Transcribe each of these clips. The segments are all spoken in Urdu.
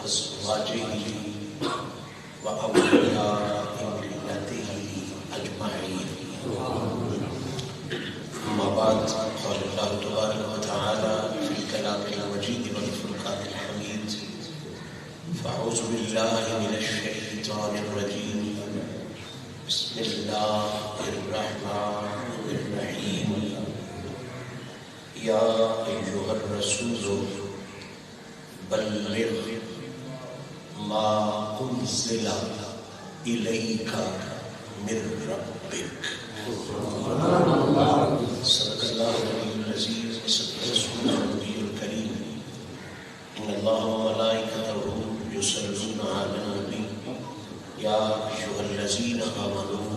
وأزواجه وأولياء ملته أجمعين. أما بعد، قال الله تبارك وتعالى في الكلام المجيد والفرقان الحميد: فأعوذ بالله من الشيطان الرجيم، بسم الله الرحمن الرحيم. يا أيها الرسول بلغ ما أنزل إليك من ربك. صدق الله العلي العظيم. صدق رسوله النبي الكريم. إن الله وملائكته يصلون على النبي يا أيها الذين آمنوا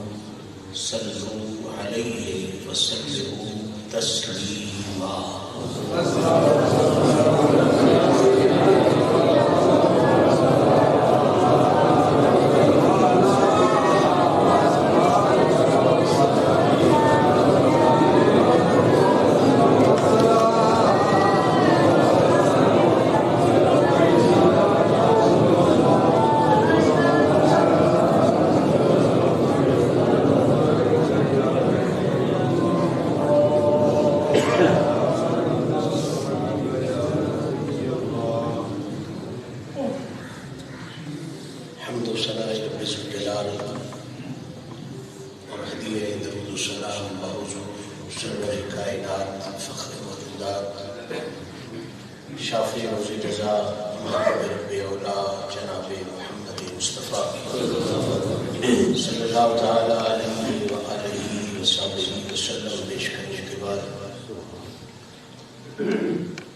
صلوا عليه وسلموا تسليما.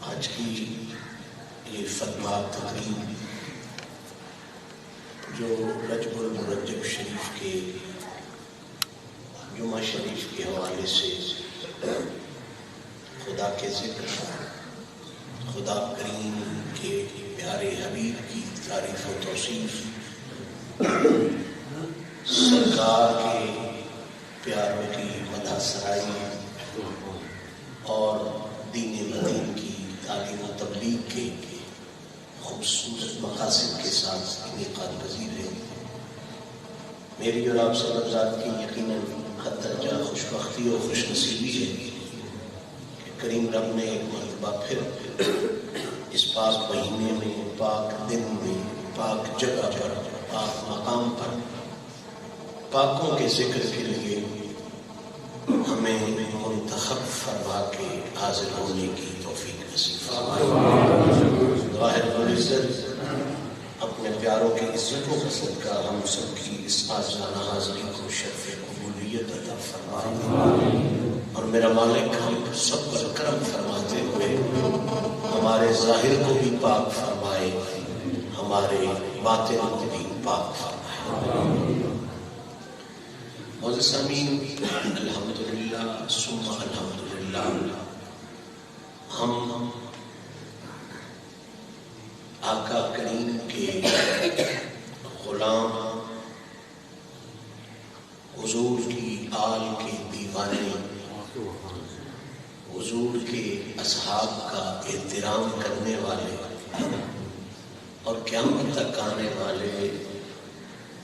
آج کی یہ فتویٰ تقریب جو رجب المرجب شریف کے جمعہ شریف کے حوالے سے خدا کے ذکر، خدا کریم کے پیارے حبیب کی تعریف و توصیف، سرکار کے پیاروں کی مدح سرائی اور دین مدین کی تعلیم و تبلیغ کے خوبصورت مقاصد کے ساتھ انعقاد پذیر ہے۔ میری اور آپ سب ذات کی یقیناً حد درجہ خوش بختی اور خوش نصیبی ہے کہ کریم رب نے ایک مرتبہ پھر اس پاک مہینے میں، پاک دن میں، پاک جگہ پر، پاک مقام پر پاکوں کے ذکر کے لیے ہمیں منتخب فرما کے حاضر ہونے کی توفیق نصیب فرمائے۔ واحد العزت اپنے پیاروں کی عزتوں کا صدقہ ہم سب کی اس عاجزانہ حاضری کو شرف قبولیت عطا فرمائے، اور میرا مالک ہم سب پر کرم فرماتے ہوئے ہمارے ظاہر کو بھی پاک فرمائے، ہمارے باطن کو بھی پاک فرمائے۔ معزز سامعین، الحمدللہ ثم الحمدللہ، ہم آقا کریم کے غلام، حضور کی آل کے دیوانے، حضور کے اصحاب کا احترام کرنے والے اور قیامت تک آنے والے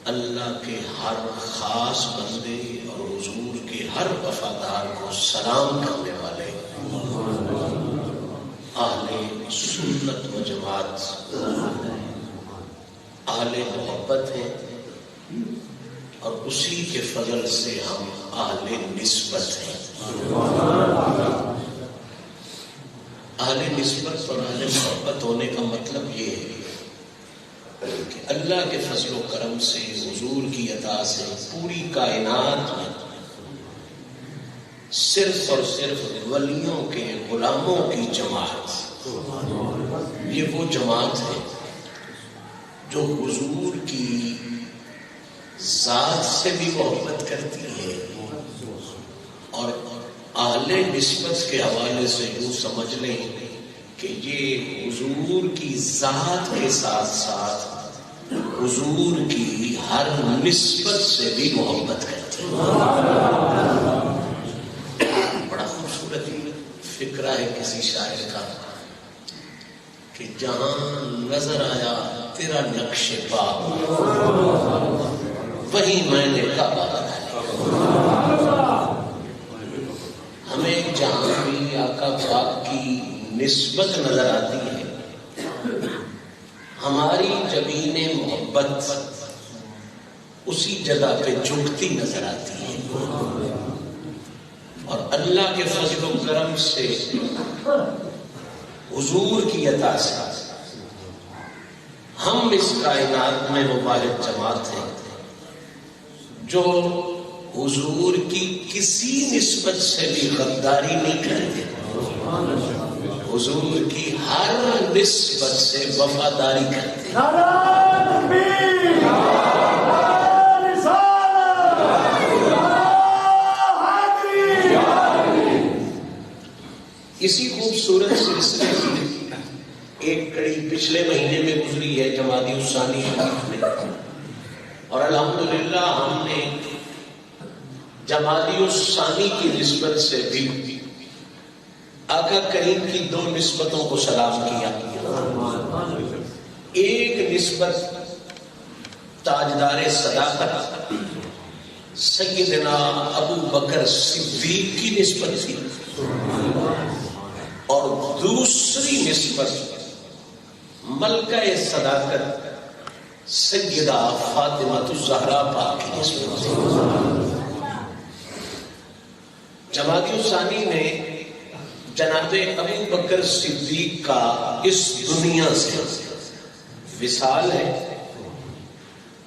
اللہ کے ہر خاص بندے اور حضور کے ہر وفادار کو سلام کرنے والے اہل سنت و جماعت، اہل محبت ہیں، اور اسی کے فضل سے ہم اہل نسبت ہیں۔ اہل نسبت اور اہل محبت ہونے کا مطلب یہ ہے کہ اللہ کے فضل و کرم سے، حضور کی عطا سے پوری کائنات میں صرف اور صرف ولیوں کے غلاموں کی جماعت، یہ وہ جماعت ہے جو حضور کی ذات سے بھی محبت کرتی ہے، اور اہل نسبت کے حوالے سے یوں سمجھ لیں کہ یہ حضور کی ذات کے ساتھ ساتھ حضور کی ہر نسبت سے بھی محبت کرتے ہیں۔ بڑا خوبصورت فکرہ ہے کسی شاعر کا کہ جہاں نظر آیا تیرا نقش پا، وہی میں نے کعبہ بنایا۔ ہمیں جہاں بھی آقا پاک کی نسبت نظر آتی ہے، ہماری جبین محبت اسی جگہ پہ جھکتی نظر آتی ہے، اور اللہ کے فضل و کرم سے حضور کی عطا سے ہم اس کائنات میں مبارک جماعت ہیں جو حضور کی کسی نسبت سے بھی غداری نہیں کرتے، حضور کی ہر نسبت سے وفاداری کرتے۔ اسی خوبصورت سلسلے کی ایک کڑی پچھلے مہینے میں گزری ہے جمادی الثانی میں، اور الحمدللہ ہم نے جمادی الثانی کی نسبت سے بھی آقا کریم کی دو نسبتوں کو سلام کیا۔ ایک نسبت تاجدار صداقت سیدنا ابو بکر صدیق کی نسبت تھی، اور دوسری نسبت ملکہ صداقت سیدہ فاطمہ الزہرا پاک کی نسبت تھی۔ جمادی الثانی میں جناب ابو بکر صدیق کا اس دنیا سے وصال ہے،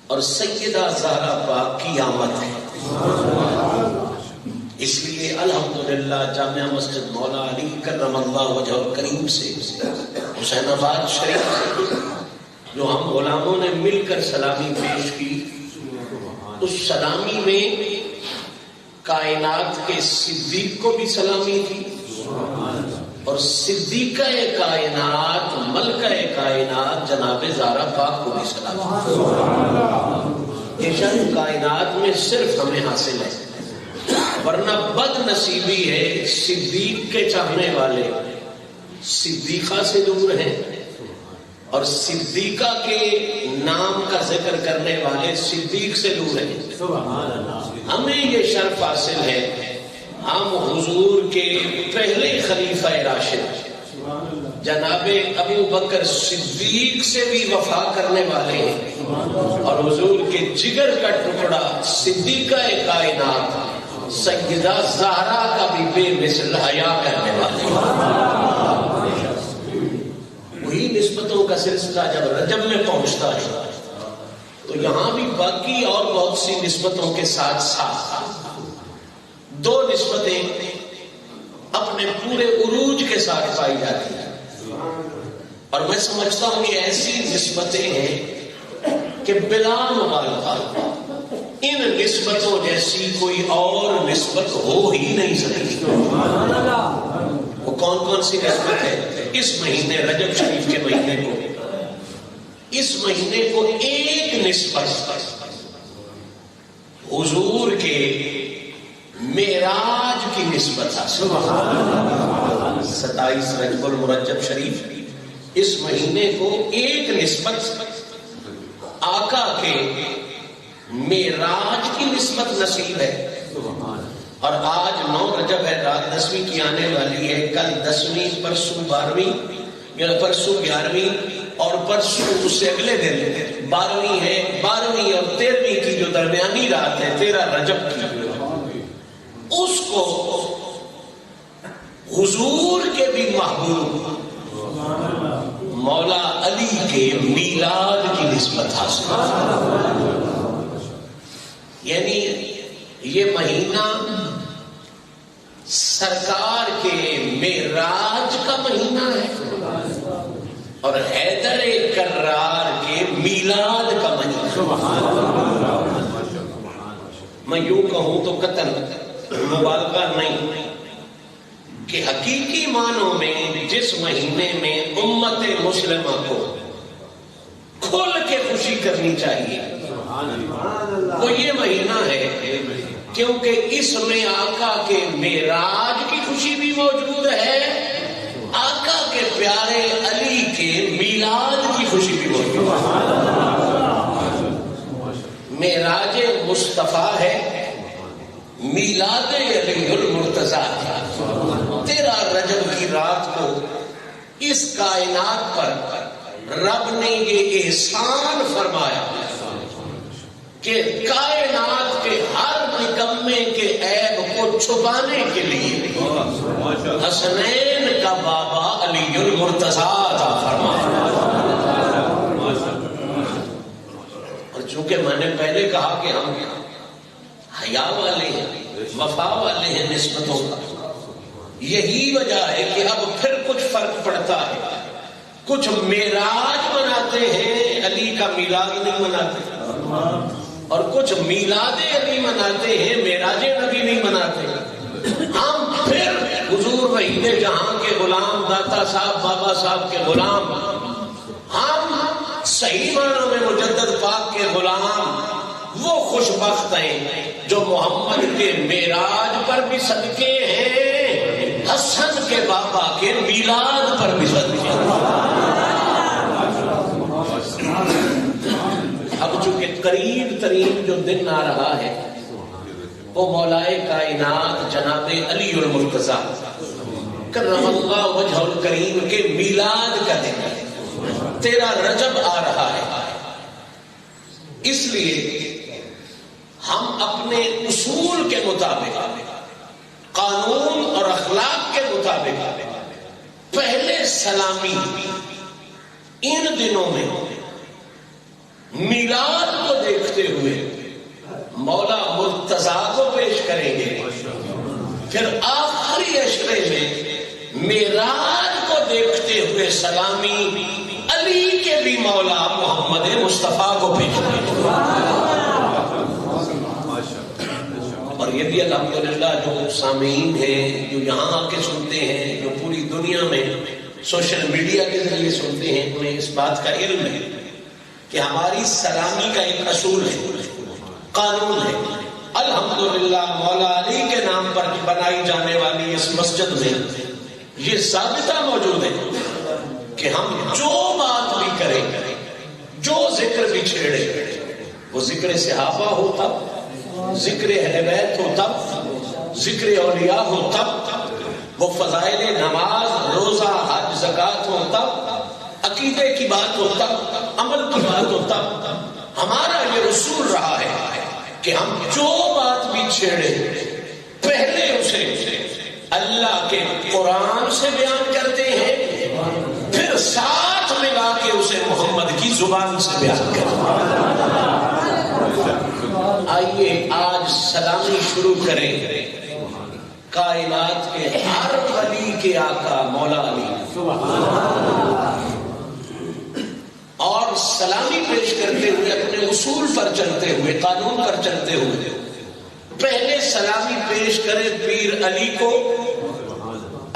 اور سیدہ زہرا پاک کی آمد ہے۔ اس لیے الحمدللہ جامعہ مسجد مولا علی کرم اللہ وجہ کریم سے حسین آباد شریف سے جو ہم غلاموں نے مل کر سلامی پیش کی، اس سلامی میں کائنات کے صدیق کو بھی سلامی تھی، اور صدیقہ کائنات ملکہ کائنات جناب زہرا پاک کو بھی سلامی تھی۔ یہ شان کائنات میں صرف ہمیں حاصل ہے، ورنہ بد نصیبی ہے صدیق کے چاہنے والے صدیقہ سے دور ہیں، اور صدیقہ کے نام کا ذکر کرنے والے صدیق سے دور ہیں۔ ہمیں یہ شرف حاصل ہے، ہم حضور کے پہلے خلیفہ راشد جناب ابو بکر صدیق سے بھی وفا کرنے والے ہیں، اور حضور کے جگر کا ٹکڑا صدیقہ کائنات سیدہ زہرا کا بھی بے مثل حیا کرنے والے ہیں۔ وہی نسبتوں کا سلسلہ جب رجب میں پہنچتا ہے تو یہاں بھی باقی اور بہت سی نسبتوں کے ساتھ ساتھ دو نسبتیں اپنے پورے عروج کے ساتھ پائی جاتی ہیں، اور میں سمجھتا ہوں یہ ایسی نسبتیں ہیں کہ بلا مبالغہ ان نسبتوں جیسی کوئی اور نسبت ہو ہی نہیں سکتی۔ وہ کون کون سی نسبت ہے؟ اس مہینے رجب شریف کے مہینے کو، اس مہینے کو ایک نسبت حضور کے معراج کی نسبت حاصل، 27 رجب المرجب شریف، اس مہینے کو ایک نسبت آقا کے معراج کی نسبت نصیب ہے، اور آج 9 رجب ہے، رات 10ویں کی آنے والی ہے، کل 10ویں، پرسوں 12ویں، یا پرسوں 11ویں، اور پرسوں اس سے اگلے دن 12ویں ہے۔ 12ویں اور 13ویں کی جو درمیانی رات ہے 13 رجب کی، اس کو حضور کے بھی محبوب مولا علی کے میلاد کی نسبت حاصل، یعنی یہ مہینہ سرکار کے معراج کا مہینہ ہے، اور حیدر کرار کے میلاد کا مہینہ۔ میں یوں کہوں تو قطعاً مبالغہ نہیں کہ حقیقی معنوں میں جس مہینے میں امت مسلمہ کو کھل کے خوشی کرنی چاہیے وہ یہ مہینہ ہے، کیونکہ اس میں آقا کے معراج کی خوشی بھی موجود ہے، آقا کے پیارے علی کے میلاد کی خوشی بھی ہوتی ہے. معراج مصطفیٰ ہے، میلاد علی المرتضیٰ. 13 رجب کی رات کو اس کائنات پر رب نے یہ احسان فرمایا کہ کائنات کے ہر نکمے کے عیب کو چھپانے کے لیے حسنین کا بابا علی المرتضیٰ عطا فرمایا. اور چونکہ میں نے پہلے کہا کہ ہم حیا والے ہیں، وفا والے ہیں نسبتوں کا، یہی وجہ ہے کہ اب پھر کچھ فرق پڑتا ہے. کچھ معراج مناتے ہیں، علی کا میلاد نہیں مناتے، اور کچھ میلاد علی مناتے ہیں، معراج نبی نہیں مناتے. ہم پھر حضور وحید جہاں کے غلام، داتا صاحب بابا صاحب کے غلام، ہم صحیح معنوں میں مجدد پاک کے غلام، وہ خوش بخت ہیں جو محمد کے معراج پر بھی صدقے ہیں، حسن کے بابا کے میلاد پر بھی صدقے ہیں. اب چونکہ قریب ترین جو دن آ رہا ہے وہ مولائے کائنات جناب علی المرتضیٰ کرم اللہ وجہ الکریم کے میلاد کا دن ہے. 13 رجب آ رہا ہے. اس لیے ہم اپنے اصول کے مطابق، قانون اور اخلاق کے مطابق پہلے سلامی ان دنوں میں میلاد کو دیکھتے ہوئے مولا مرتضیٰ کو پیش کریں گے، پھر آخری اشرے میں معراج کو دیکھتے ہوئے سلامی علی کے بھی مولا محمد مصطفیٰ کو پیش کریں گے. اور یہ بھی الحمدللہ جو سامعین ہیں، جو یہاں آ کے سنتے ہیں، جو پوری دنیا میں سوشل میڈیا کے ذریعے سنتے ہیں، انہیں اس بات کا علم ہے کہ ہماری سلامی کا ایک اصول ہے، قانون ہے. الحمدللہ مولا علی کے نام پر بنائی جانے والی اس مسجد میں یہ ضابطہ موجود ہے کہ ہم جو بات بھی کریں، جو ذکر بھی چھیڑے، وہ ذکر صحابہ ہو تب، ذکر اہل بیت ہو تب، ذکر اولیاء ہو تب، وہ فضائل نماز، روزہ، حج، زکوٰۃ ہو تب، عقیدے کی بات ہو تب، عمل کی بات ہو تب. ہمارا یہ رسول رہا ہے کہ ہم جو بات بھی چھیڑے پہلے اسے اللہ کے قرآن سے بیان کرتے ہیں، پھر ساتھ ملا کے اسے محمد کی زبان سے بیان کرتے ہیں. آئیے آج سلامی شروع کریں کائنات کے ہر ولی کے آقا مولا علی، اور سلامی پیش کرتے ہوئے اپنے اصول پر چلتے ہوئے، قانون پر چلتے ہوئے پہلے سلامی پیش کرے پیر علی کو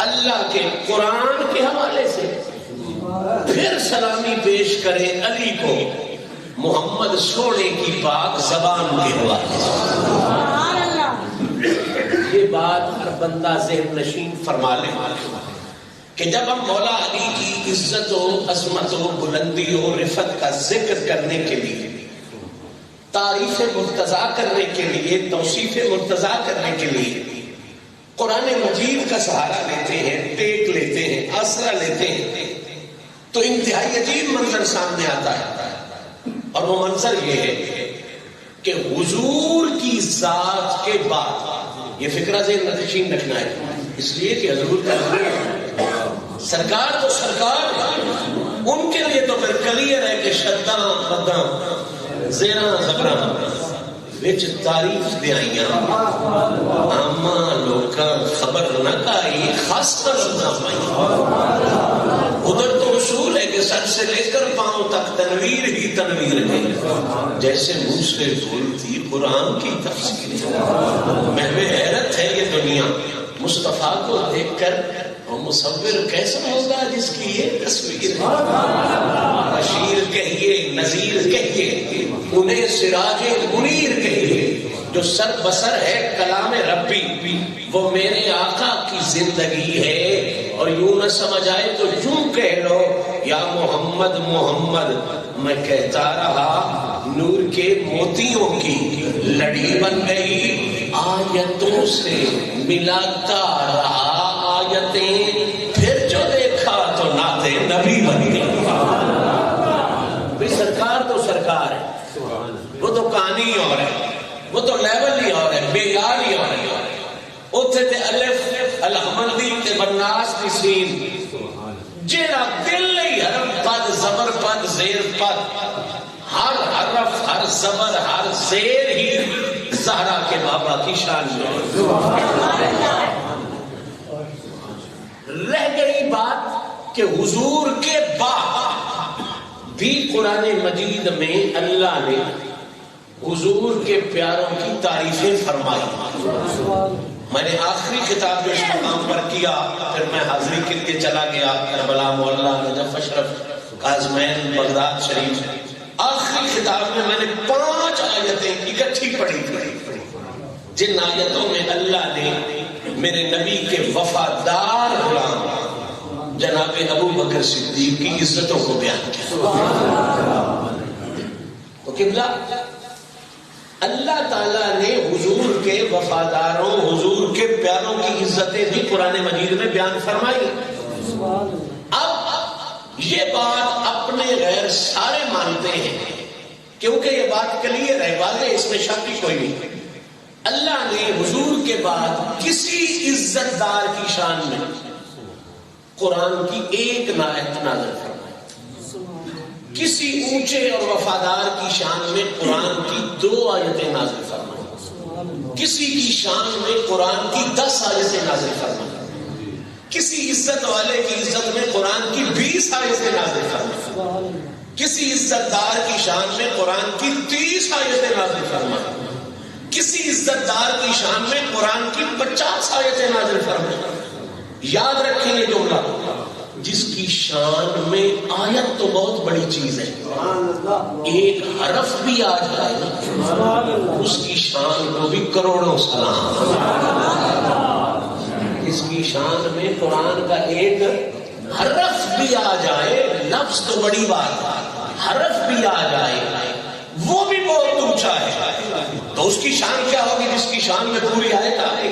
اللہ کے قرآن کے حوالے سے، پھر سلامی پیش کرے علی کو محمد سونے کی پاک زبان کے حوالے سے. یہ بات ہر بندہ ذہن نشین فرما لے کہ جب ہم مولا علی کی عزت و عظمت و بلندی و رفت کا ذکر کرنے کے لیے، تعریف مرتضیٰ کرنے کے لیے، توصیف مرتضیٰ کرنے کے لیے قرآن مجید کا سہارا لیتے ہیں، ٹیک لیتے ہیں، آسرا لیتے ہیں، تو انتہائی عجیب منظر سامنے آتا ہے. اور وہ منظر یہ ہے کہ حضور کی ذات کے بعد، یہ فکرہ ذہن نشین رکھنا ہے، اس لیے کہ حضور کا سرکار تو سرکار، ان کے لیے تو پھر کلیئر ہے کہ شداں بداں زیراں زبراں وچ تعریف دے آئیاں آما لوکاں خبر نہ کائی خاص کر نہ پائی. ادھر تو اصول ہے کہ سر سے لے کر پاؤں تک تنویر ہی تنویر ہے، جیسے منہ سے بولتی قرآن کی تفسیر. محو حیرت ہے یہ دنیا مصطفیٰ کو دیکھ کر، اور مصور کیسا ہوگا جس کی یہ تصویر ہے. بشیر کہیے، نذیر کہیے، انہیں سراج منیر کہیے، جو سر بسر ہے کلام ربی، وہ میرے آقا کی زندگی ہے. اور یوں نہ سمجھ آئے تو یوں کہہ لو یا محمد محمد. میں کہتا رہا نور کے موتیوں کی لڑی بن گئی، آیتوں سے ملاتا رہا آیتیں، پھر جو دیکھا تو نعت نبی بن گئی. بھئی سرکار تو سرکار ہے، وہ تو کہانی اور ہے، وہ تو لیول ہی اور ہے، معیار ہی اور ہے. اتھے تے الف الحمدی تے بناس کی سین جیڑا دل نہیں حرف پد زبر پد زیر پد، ہر حرف ہر زبر ہر زیر ہی زہرا کے بابا کی شان میں. رہ گئی بات کہ حضور کے بعد بھی قرآن مجید میں اللہ نے حضور کے پیاروں کی تعریفیں فرمائی. میں نے آخری خطاب جو اس مقام پر کیا، پھر میں حاضری کر کے چلا گیا کربلا معلیٰ نجف اشرف کاظمین بغداد شریف. آخری خطاب میں نے 5 آیتیں اکٹھی پڑھی تھی جن آیتوں میں اللہ نے میرے نبی کے وفادار غلام جناب ابو بکر صدیق کی عزتوں کو بیان کیا. تو قبلہ اللہ تعالیٰ نے حضور کے وفاداروں حضور کے پیاروں کی عزتیں بھی قرآن مجید میں بیان فرمائی. اب یہ بات اپنے غیر سارے مانتے ہیں کیونکہ یہ بات کلیئر ہے، واضح، اس میں شک کی کوئی نہیں. اللہ نے حضور کے بعد کسی عزت دار کی شان میں قرآن کی ایک آیت نازل فرمائی، کسی اونچے اور وفادار کی شان میں قرآن کی 2 آیتیں نازل فرمائی، کسی کی شان میں قرآن کی 10 آیتیں نازل فرمائی، کسی عزت والے کی عزت میں قرآن کی 20 آیتیں نازل فرمائی، کسی عزت دار کی شان میں قرآن کی 30 آیتیں نازل فرمائی، کسی عزت دار کی شان میں قرآن کی 50 آیتیں نازل فرمائی. یاد رکھیں یہ جملہ، جس کی شان میں آیت تو بہت بڑی چیز ہے، ایک حرف بھی آ جائے نا اس کی شان کو بھی کروڑوں سلام. اس کی شان میں قرآن کا ایک حرف بھی آ جائے، لفظ تو بڑی بات، حرف بھی آ جائے وہ بھی بہت اونچا ہے. تو اس کی شان کیا ہوگی جس کی شان میں پوری آیت آ گئی،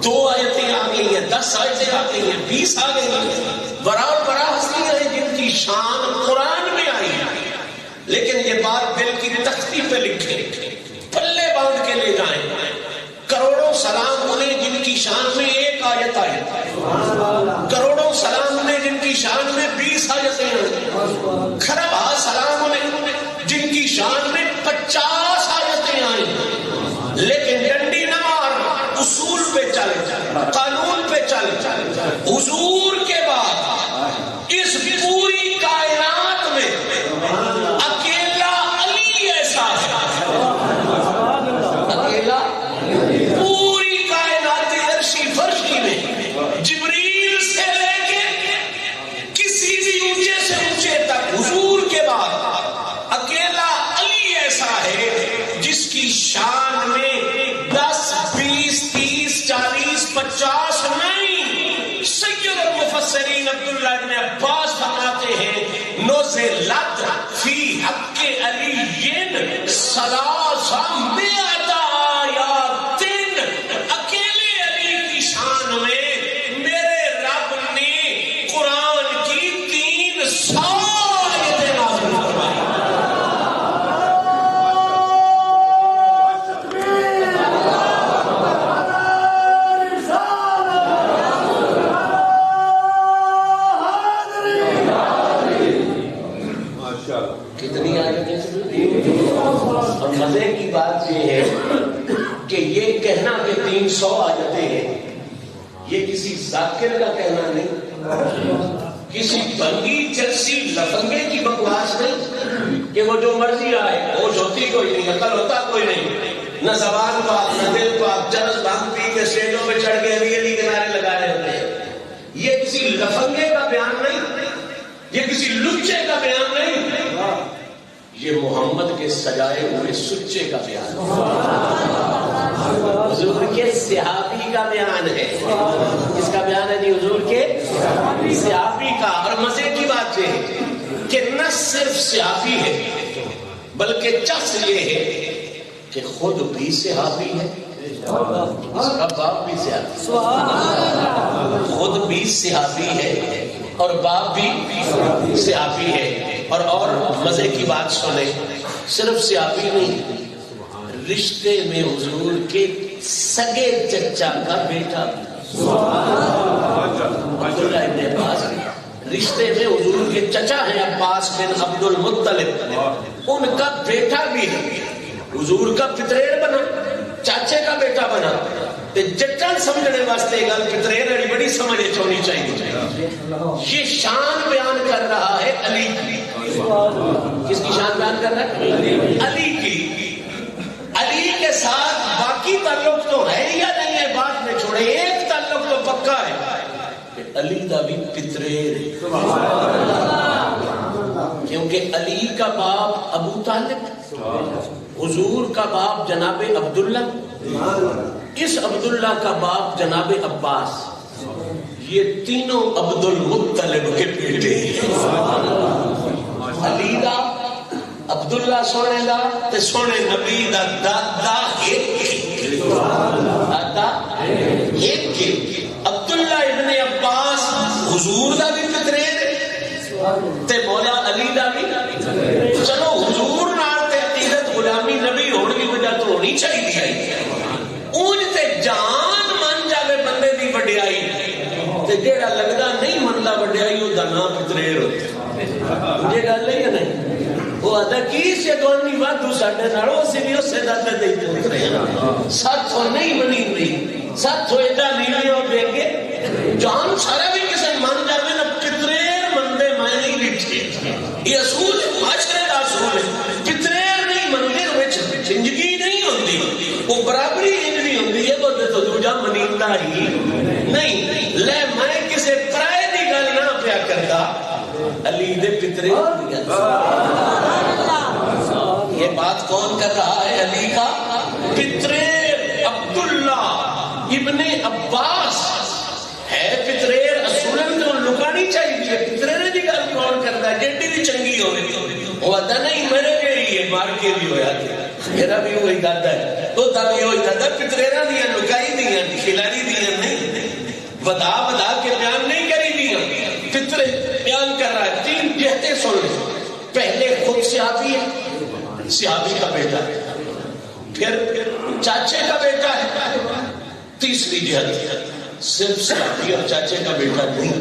2 آیتیں آ گئی ہیں، 10 آیتیں آ گئی ہیں، 20 آ گئی ہیں. بڑا ہستیاں ہیں جن کی شان قرآن میں آئی ہے، لیکن یہ بات دل کی تختی پہ لکھے، پلے باندھ کے لے جائیں. کروڑوں سلام انہیں جن کی شان میں 1 آیت آئی، کروڑوں سلام انہیں جن کی شان میں 20 آیتیں ہیں، کھرب سلام انہیں جن کی شان میں 50 آیتیں آئی. لیکن ڈنڈی نہ مار، اصول پہ چل، قانون پہ چل. حضور کے بعد اس پوری کائنات میں اکیلا علی ایسا ہے، اکیلا پوری کائنات عرشی فرشی میں جبریل سے لے کے کسی بھی اونچے سے اونچے تک حضور کے بعد اکیلا علی ایسا ہے جس کی شان میں 10 20 30 40 50 نہیں. سید المفسرین عبداللہ ابن عباس فرماتے ہیں نزلت فی حق علی ثلاث مئۃ آیات، اکیلے علی کی شان میں میرے رب نے قرآن کی 300 آیتیں نازل فرمائی. کتنی آیتیں؟ اور مزے کی بات یہ ہے کہ یہ کہنا کہ 300 آیتیں ہیں یہ کسی ذاکر کا کہنا نہیں، کسی بنگی چرسی لفنگے کی بکواس نہیں کہ وہ جو مرضی آئے، ہوش ہوتی کوئی نہیں، عقل ہوتا کوئی نہیں، نہ زبان پاک نہ دل پاک، چرس بھنگ پی کے اسٹیجوں پہ چڑھ کے علی علی کے نعرے لگا رہے ہوتے ہیں. یہ کسی لفنگے کا بیان نہیں، یہ کسی لچے کا بیان نہیں، یہ محمد کے سجائے ہوئے سچے کا بیان ہے، حضور کے صحابی کا بیان ہے. کس کا بیان ہے جی؟ حضور کے صحابی کا. اور مزے کی بات یہ ہے کہ نہ صرف صحابی ہے بلکہ چس یہ ہے کہ خود بھی صحابی ہے، اس کا باپ بھی صحابی، خود بھی صحابی ہے اور باپ بھی صحابی ہے. اور مزے کی بات سنیں، صرف صحابی نہیں، رشتے میں حضور کے سگے چچا کا بیٹا عبداللہ ابن عباس، رشتے میں حضور کے چچا ہیں عباس بن عبد المطلب، ان کا بیٹا بھی ہے، حضور کا پتریر بنا، چاچے کا بیٹا بنا. جٹن سمجھنے واسطے گل پتریر بڑی سمجھ ہونی چاہیے. یہ شان بیان کر رہا ہے علی کی. کس کی شان بیان کر رہا ہے؟ علی کی. علی کے ساتھ باقی تعلق تو ہے یا نہیں ہے بعد میں چھوڑے، ایک تعلق تو پکا ہے کہ علی دا بھی پتریر ہے، کیونکہ علی کا باپ ابو طالب، حضور کا باپ جناب عبداللہ، اس عبداللہ کا باپ جناب عباس، یہ تینوں عبد المطلب کے بیٹے ہیں. علی دا، عبداللہ سونے دا تے سونے نبی دا دادا ایک، دادا ایک. عبداللہ ابن عباس حضور دا بھی پتریر تے مولا علی دا بھی. چلو حضور نال تے عقیدت غلامی نبی ہونے کی وجہ تو ہونی چاہیے، اونج تے جان من جاوے بندے دی وڈیائی تے جیڑا لگدا نہیں مندا وڈیائی او دا نام پتریر ہوتا. یہ گل ہے یا نہیں؟ وہ آدھا کی شیطانی وادو ساڈے نالو اسی بھی اسے دادے دے پوترے ہیں، ساتھوں نہیں منی دی، ساتھوں ایڈا نہیں لیا دے گے جان سارا بھی کسی من جاوے نا پتریر مندے میں نہیں لکھے. یہ اصول معاشرے کا اصول ہے، پتریر نہیں مندے وچ زندگی نہیں ہوندی، وہ برابری نہیں ہوندی ہے، وہ تو دوجا منیتا ہی نہیں. لے میں کسی پرائے دی گل نہ پیا کرتا، علی دے پتریر دی گل. یہ بات کون کر رہا ہے؟ علی کا پتریر عبداللہ ابن عباس ہے. پتریر اصولن تو لکانی چاہیے، پتریر دی گل کون کرتا ہے؟ جیڈی بھی چنگی ہوئے وہ آتا نہیں میرے کے لیے مار کے بھی ہویا تھا، میرا بھی وہی دادا ہے، تو دا بھی وہی دادا. پتریرہ دیا لکائی دیا، کھلاری دیا نہیں، بدا بدا کے بیان نہیں کری دیا، پترے بیان کر رہا ہے. تین جہتیں سن لیں، پہلے خود صحابی ہے، صحابی کا بیٹا ہے، پھر چاچے کا بیٹا ہے، تیسری جہت صرف صحابی اور چاچے کا بیٹا نہیں.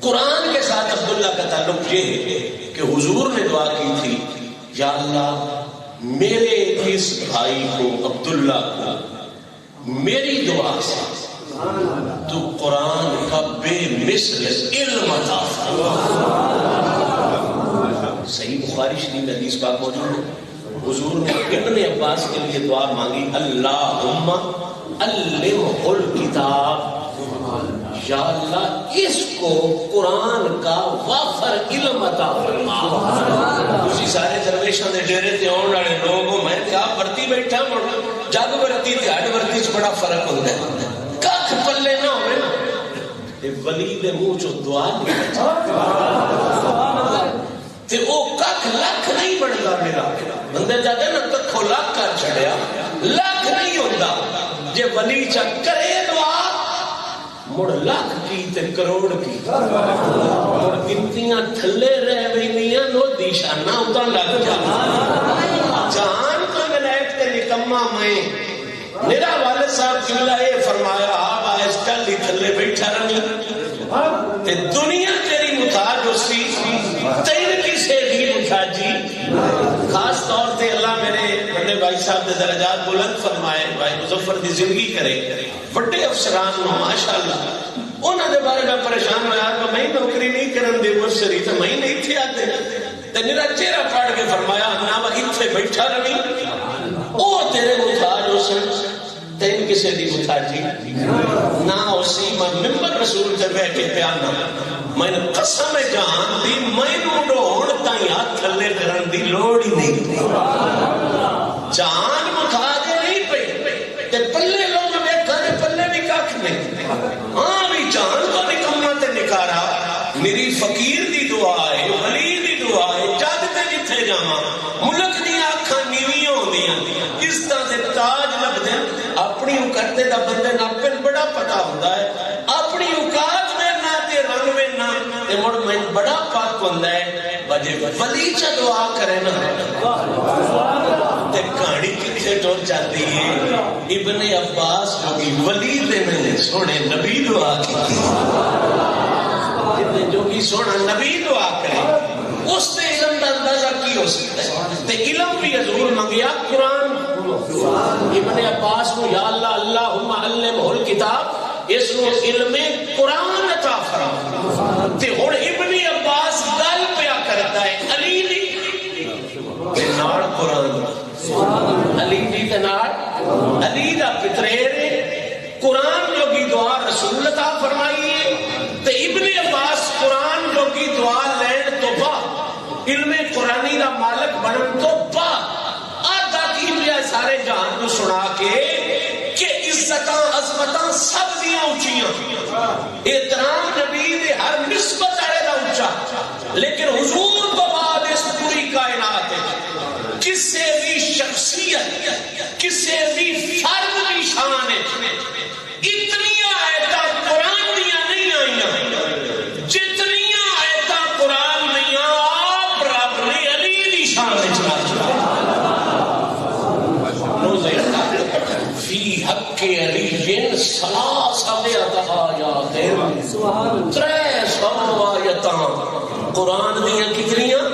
قرآن کے ساتھ عبداللہ کا تعلق یہ ہے کہ حضور نے دعا کی تھی، یا اللہ میرے اس بھائی کو عبداللہ کو میری دعا سے تو قرآن کا بے مثل علم عطا فرما. صحیح بخاری شریف میں حدیث پاک موجود ہے، حضور نے ابن عباس کے لیے دعا مانگی، اللہم علمہ الکتاب، یا اللہ اس کو قرآن کا وافر علم عطا فرما. اسی سارے درویشوں نے ڈیرے تے آن والے لوگ میں تے آپ ورتی بیٹھا جگ ورتی تے ہڈ ورتی چ بڑا فرق ہوتا ہے. ککھ پلے نہ ہوئے نا تے ولی دے منہ چوں دعا نہیں تے او ککھ لکھ نہیں بنتا. میرا بندے جاتے نا ککھو لکھ کر چھڑیا، لکھ نہیں ہوتا. جے ولی چا کرے دعا مڑ لاکھ کی تے کروڑ کی، مڑ گنتیاں تھلے رہ ویندیاں نو دی شانہ اتن لگ جانا. جان تو ولایت تے نکما میں میرا والد صاحب قبلہ اے فرمایا، آپ آئس کل ہی تھلے بیٹھا رہی تے دنیا تیری محتاج ہوسی، تین کسے بھی محتاجی. خاص طور تے اللہ میرے بڑے بھائی صاحب دے درجات بلند فرمائے، بھائی مظفر دی زندگی کرے، بڑے افسران نو ماشاءاللہ انہاں دے بارے میں پریشان ہویا کہ میں نوکری نہیں کرن دے مرسری تے میں نہیں تھے آتے تے میرا چہرہ پاڑ کے فرمایا نا وہ اتنے بیٹھا رہی او تیرے محتاج ہو سن، تین کسے دی محتاجی نہ اسی. میں ممبر رسول تے بیٹھ کے پیانا، میں نے قسم جان دی میں ڈھون تائیں ہاتھ تھلے کرن دی لوڑ ہی نہیں. جان محتاج نہیں پئی تے پلے لوگ ویکھا تے پلے بھی ککھ نہیں. ہاں بھی جان تو نکمنا تے نکاح جاواں ملک دیا اکھاں نیویاں ہوندیاں عزتاں دے تاج لبدے اپنی اوقات دا بندے نال پھر بڑا پتہ ہوندا ہے اپنی اوقات میں نہ تے رنگ میں نہ تے مڑ میں بڑا پاک ہوندا ہے بجے ولی چ دعا کرے نا تے کہانی کتھے ٹر جاتی ہے ابن عباس جو ولی دے نے سونے نبی دعا کی جو بھی سونا نبی دعا کرے اس سے علم کا اندازہ کی ہو سکتا ہے تے علم بھی حضور منگیا قرآن ابن عباس کو یا اللہ اللہم علمہ الکتاب اس کو علم قرآن عطا فرما تے ہن ابن عباس گل پیا کرتا ہے علی دی تے نال قرآن علی دی تے نال علی دا پتریر قرآن جو کی دعا رسول عطا فرمائی ہے تے ابن عباس قرآن جو کی دعا لین تو با علم قرآنی دا مالک بنن تو با آدھا کی لیا سارے جہان کو سنا کے کہ عزتاں عظمتاں سب دیا اونچیاں احترام نبی دے ہر نسبت آئے دا اونچا لیکن حضور تو بعد اس پوری کائنات ہے کسے بھی شخصیت کسے بھی فرد بھی شان ہے اتنی آیتاں قرآن دیا نہیں آئیاں جتنی آیتاں قرآن نہیں آپ رب نے علی دی شان میں چلا فی حق علی ثلاث آیات ترے سو آیتاں قرآن دیا کتنیاں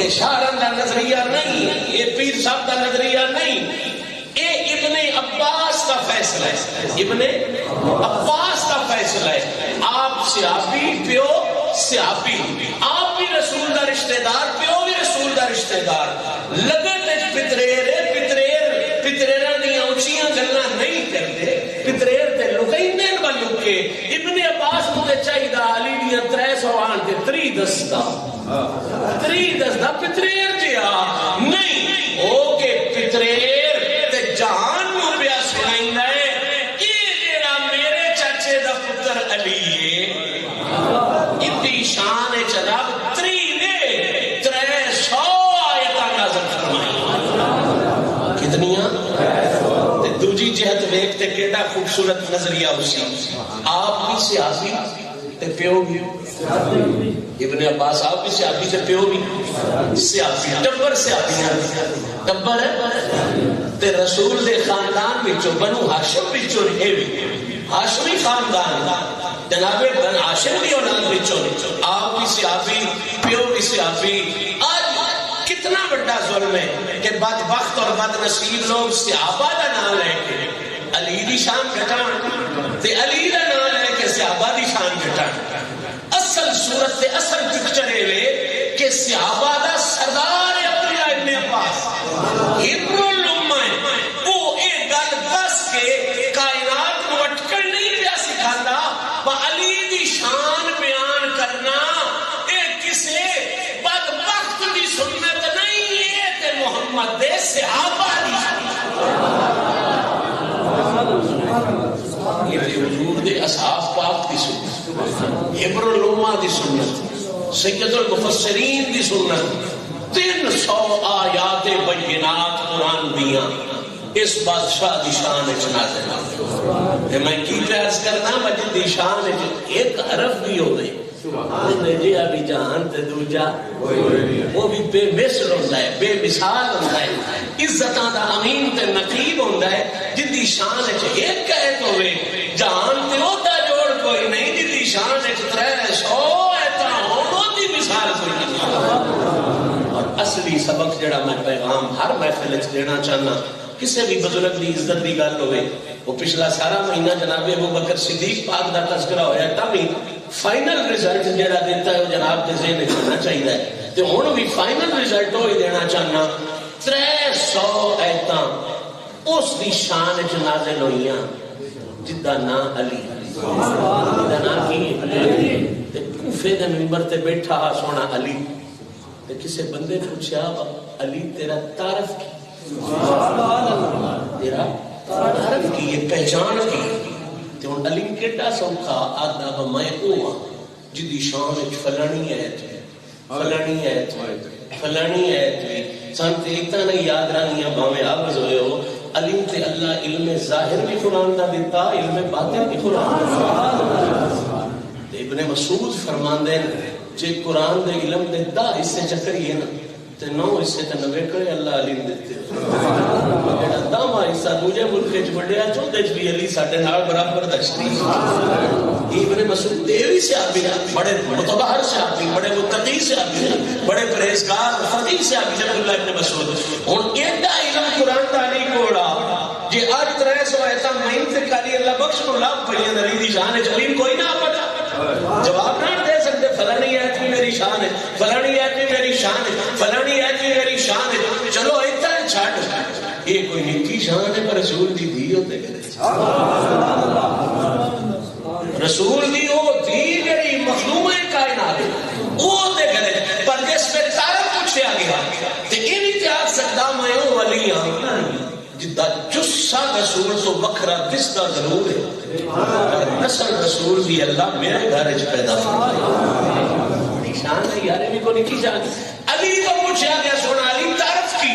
اشارہ دا نظریہ نہیں یہ پیر صاحب دا نظریہ نہیں یہ ابن عباس کا فیصلہ ہے ابن عباس کا فیصلہ ہے آپ صحابی پیو صحابی آپ بھی رسول دا رشتہ دار پیو بھی رسول دا رشتہ دار لگت پتریر پتریراں دیاں اونچیاں گلاں نہیں کرتے پتریر تے لکیندے با لکے ابن عباس کو تے چاہیدا علی دیاں 300 آن تے 3 دستا پتریر جیا نہیں او کہ پتریر تے جہان نو پیا سنائندا ہے یہ جیڑا میرے چاچے دا پتر علی ہے اتنی شان جناب 300 آیتاں نازل فرمائی کتنیاں دوجی جہت ویکھتے کیڑا خوبصورت نظریہ اسی آپ بھی صحابی تے پیو بھی ابن عباس آپ بھی صحابی تے پیو بھی صحابی ٹبر صحابی ٹبر تے رسول دے خاندان وچوں بنو ہاشم وچوں ہے بھی ہاشمی خاندان جناب بن ہاشم دی اولاد وچوں آپ بھی صحابی پیو بھی صحابی آج کتنا بڑا ظلم ہے کہ بدبخت اور بد نصیب لوگ صحابہ دا نام لے کے علی دی شان گھٹان تے علی دا نام لے کے صحابہ دی شان گھٹان اصل صورت تے اصل پکچر ہے کہ صحابہ دا سردار عبداللہ ابن عباس ابن الامہ وہ ایک گل بس کے کائنات کو اٹکڑ نہیں پیا سکھاتا با علی دی شان بیان کرنا ایک کسے بدبخت دی سنت نہیں ہے تے محمد دے صحابہ دی یہ حضور دے اصحاب پاک دی سنت ابن الامہ دی سنت سید المفسرین دی سنت 300 آیات بینات قرآن دیا اس بادشاہ دی شان نازل میں کی عرض کرنا مجد دی شان ایک حرف بھی ہو گئی جی ابھی جہان تے دوجا وہ بھی بے مثل ہوتا ہے بے مثال ہوتا ہے عزتاں دا امین تے نقیب ہوتا ہے جن دی شان ایک قید ہوئے جہان تے ہوتا جوڑ کوئی نہیں جن دی شان 300 ایتا ہونوں دی مثال کوئی نہیں اور اصلی سبق جڑا میں پیغام ہر محفل دینا چاہنا کسی بھی بزرگ دی عزت دی گل ہوئے وہ پچھلا سارا مہینہ جناب ابو بکر صدیق پاک دا تذکرہ ہویا تبھی فائنل رزلٹ جڑا دیتا ہے وہ جناب کے ذہن ہونا چاہیے تو ہن بھی فائنل رزلٹ ہوئی دینا چاہنا 300 ایتاں اس دی شان وچ نازل ہوئیاں جدا نا علی جدا نا کی علی تے کوفے دے منبر تے بیٹھا سونا علی تے کسے بندے پوچھا علی تیرا تعارف کی تیرا تعارف کی یہ پہچان کی تے ہن علی کیڑا سوکھا آدا میں او جدی شان وچ فلانی ہے فلانی ہے سن تے اتنا نہیں یاد رہنیاں باویں حافظ ہوئے ہو علی تے اللہ علم ظاہر بھی قرآن دا دیتا علم باطن بھی قرآن دا ابن مسعود فرماندے جے قرآن دے علم دیتا اس سے چکری ہے نا تے نو اس سے تے نوے کرے اللہ علم دیتے جڑا داما حصہ دوجے ملک وچ وڈیا چوندے وچ بھی علی ساڈے نال برابر دشتی ابن مسعود دیوی صحابی بڑے متبہر صحابی بڑے متقی صحابی بڑے پرہیزگار فقیہ صحابی عبداللہ ابن مسعود ہن ایڈا علم قرآن دا علی کوڑا جے اج 300 ایسا مہین سے کالی اللہ بخش کو لاکھ پڑھیاں علی دی شان جلیل کوئی نہ پڑھا جواب نہ دے سکتے فلانی ایت بھی میری شان ہے فلانی ایت بھی میری شان ہے فلانی ایت بھی میری شان ہے چلو اتنا چھٹ یہ کوئی نکی شان ہے پر رسول دی دی ہوتے گئے رسول دی وہ دی میری مخلوم کائنات وہ دے گئے پر جس پہ تعارف پوچھے آگیا کہ ان اتحاد سکتا میں ہوں ولی ہوں جدہ جسا رسول تو بکھرا دستا ضرور ہے نسل رسول بھی اللہ میرے گھر اچھ پیدا فرمائے شان ہے یارے بھی کو نہیں شان علی کو پوچھا گیا سونا علی تعرف کی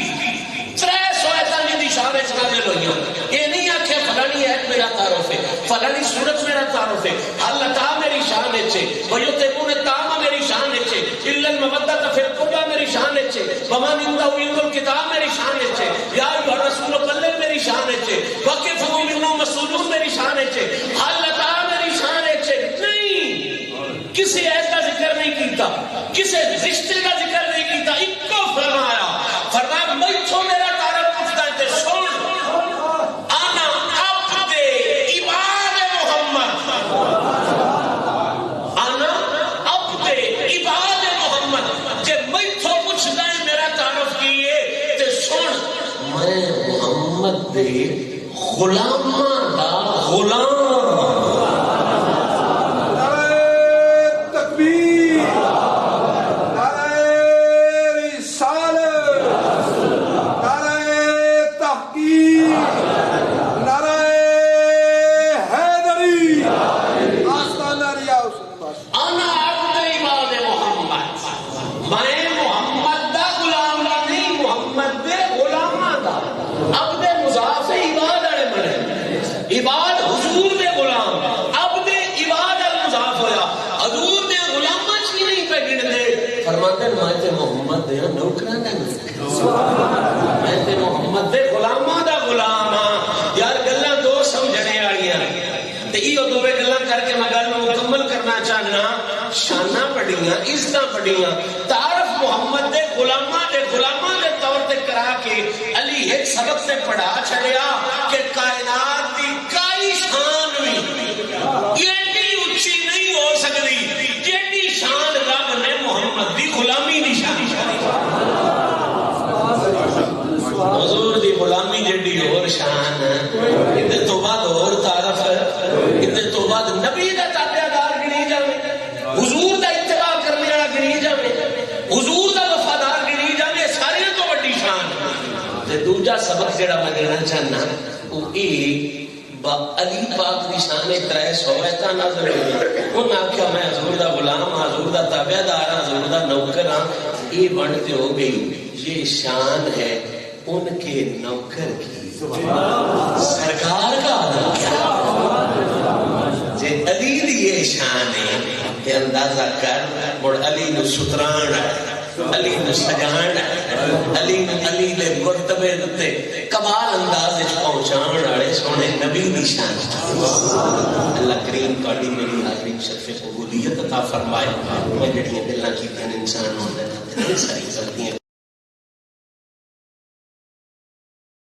300 ایسا جدی شان اچھ نازل ہوئیاں یہ نہیں آکھے فلانی ایت میرا تعارف ہے فلانی صورت میرا تعارف ہے اللہ تا میری شان اچھے ویتبون تاما میری شان اچھے اللہ المودت فی القربہ میری شان اچھے ومان اندہ علم الکتاب میری شان اچھے یا ایوہ رسول قلب میری شان اچھے وقفہم منہم مسئولون میری شان اچھے اللہ تا میری شان اچھے نہیں کسی ایت کا ذکر نہیں کیتا کسی رشتے کا ذکر نہیں کیتا ایک کو فرمایا فرمایا میں تو میرا تعارف پوچھتا ہے تے سن آنا عبد عباد محمد آنا عبد عباد محمد جب میں تو پوچھتا ہے میرا تعارف کیے تے سن میں محمد دے غلاماں دا غلام عباد حضور دے غلام عبد عباد المضاف ہویا حضور دے غلاماں چی نہیں پہ گن دے فرماتے ہیں میں تے محمد دے نوکراں دا میں تے محمد دے غلاماں دا غلام ہاں یار گلاں دو سمجھنے والیاں تے ایو دوے گلاں کر کے میں گل مکمل کرنا چاہنا شاناں پڑھیاں عزتاں پڑھیاں تعارف محمد دے غلاماں دے طور تے کرا کے علی ایک سبق سے پڑھا چھڑیا کہ کائنات دی کئی شان ہوئی یہ اونچی نہیں ہو سکتی جیڑی شان رب نے محمد دی غلامی دی شان حضور دی غلامی جیڑی اور شان ادھر تو بعد اور تعارف ادھر تو بعد نبی دا تابعدار گنی جاوے حضور دا اتباع کرنے والا گنی جاوے حضور دا وفادار گنی جاوے سارے تو بڑی شان تے دوجا سبق جڑا میں دینا چاہنا وہ علی پاک دی شان 300 ایتا نازل ہوئی انہوں نے آکھا میں حضور دا غلام حضور دا تابعدار حضور دا نوکر ہاں یہ بنتے ہو گئی یہ شان ہے ان کے نوکر کی سرکار کا آدم کیا جے علی دی یہ شان ہے کہ اندازہ کر مڑ علی نو ستران علی نو سجان علی لے مرتبے تے کمال انداز پہنچان والے سونے نبی دی شان اللہ کریم کاڑی میری حاضری شرف قبولیت عطا فرمائے میں جڑیاں گلاں کیتیاں انسان ہوندا ہے ساری غلطیاں